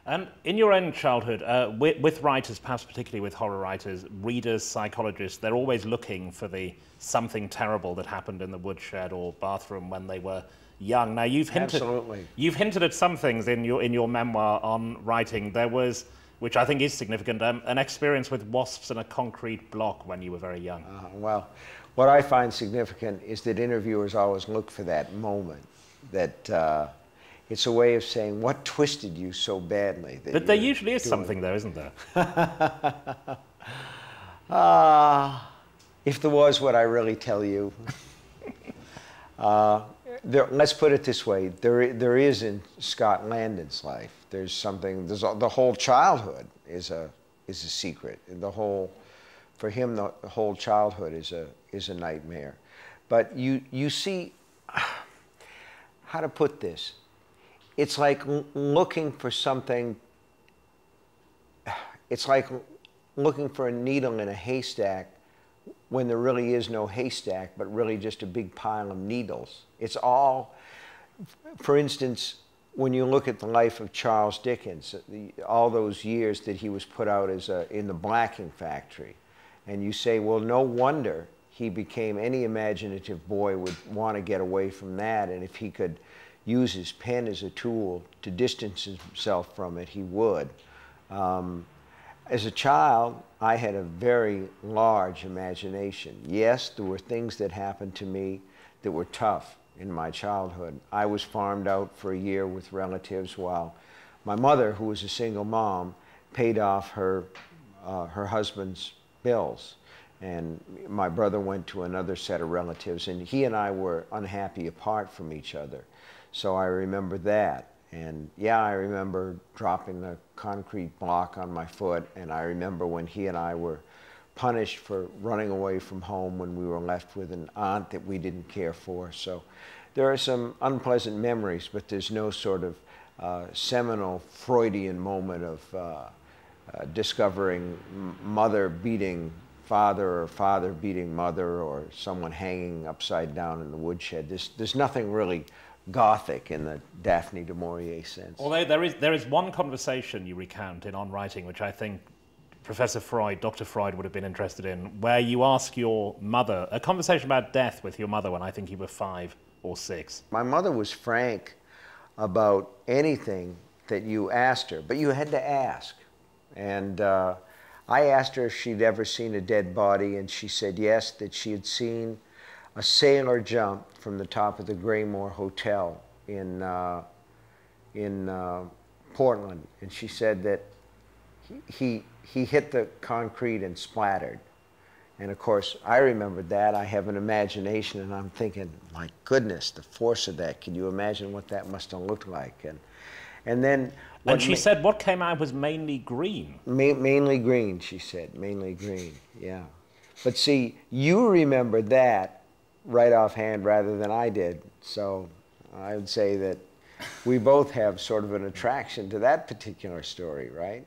And in your own childhood, with writers, perhaps particularly with horror writers, readers, psychologists, they're always looking for the something terrible that happened in the woodshed or bathroom when they were young. Now, Absolutely. you've hinted at some things in your memoir on writing. There was, which I think is significant, an experience with wasps in a concrete block when you were very young. Well, what I find significant is that interviewers always look for that moment, that it's a way of saying, what twisted you so badly? But there usually is something, though, isn't there? If there was, would I really tell you? Let's put it this way. There is in Scott Landon's life. There's something. The whole childhood is a secret. For him, the whole childhood is a nightmare. But you see, how to put this? It's like looking for something. It's like looking for a needle in a haystack when there really is no haystack, but really just a big pile of needles. It's all, for instance, when you look at the life of Charles Dickens, all those years that he was put out in the blacking factory, and you say, well, no wonder he became, any imaginative boy would want to get away from that, and if he could use his pen as a tool to distance himself from it, he would. As a child, I had a very large imagination. Yes, there were things that happened to me that were tough in my childhood. I was farmed out for a year with relatives while my mother, who was a single mom, paid off her husband's bills. And my brother went to another set of relatives, and he and I were unhappy apart from each other. So I remember that. And yeah, I remember dropping the concrete block on my foot, and I remember when he and I were punished for running away from home when we were left with an aunt that we didn't care for. So there are some unpleasant memories, but there's no sort of seminal Freudian moment of discovering mother beating father or father beating mother or someone hanging upside down in the woodshed. There's nothing really Gothic in the Daphne du Maurier sense. Although there is one conversation you recount in On Writing, which I think Professor Freud, Dr. Freud would have been interested in, where you ask your mother, a conversation about death with your mother when I think you were 5 or 6. My mother was frank about anything that you asked her, but you had to ask. And I asked her if she'd ever seen a dead body, and she said yes, that she had seen a sailor jump from the top of the Graymore Hotel in Portland, and she said that he hit the concrete and splattered. And of course, I remembered that. I have an imagination, and I'm thinking, my goodness, the force of that. Can you imagine what that must have looked like? And then... And she said what came out was mainly green. Mainly green, she said. Mainly green, yeah. But see, you remember that right offhand rather than I did. So I would say that we both have sort of an attraction to that particular story, right?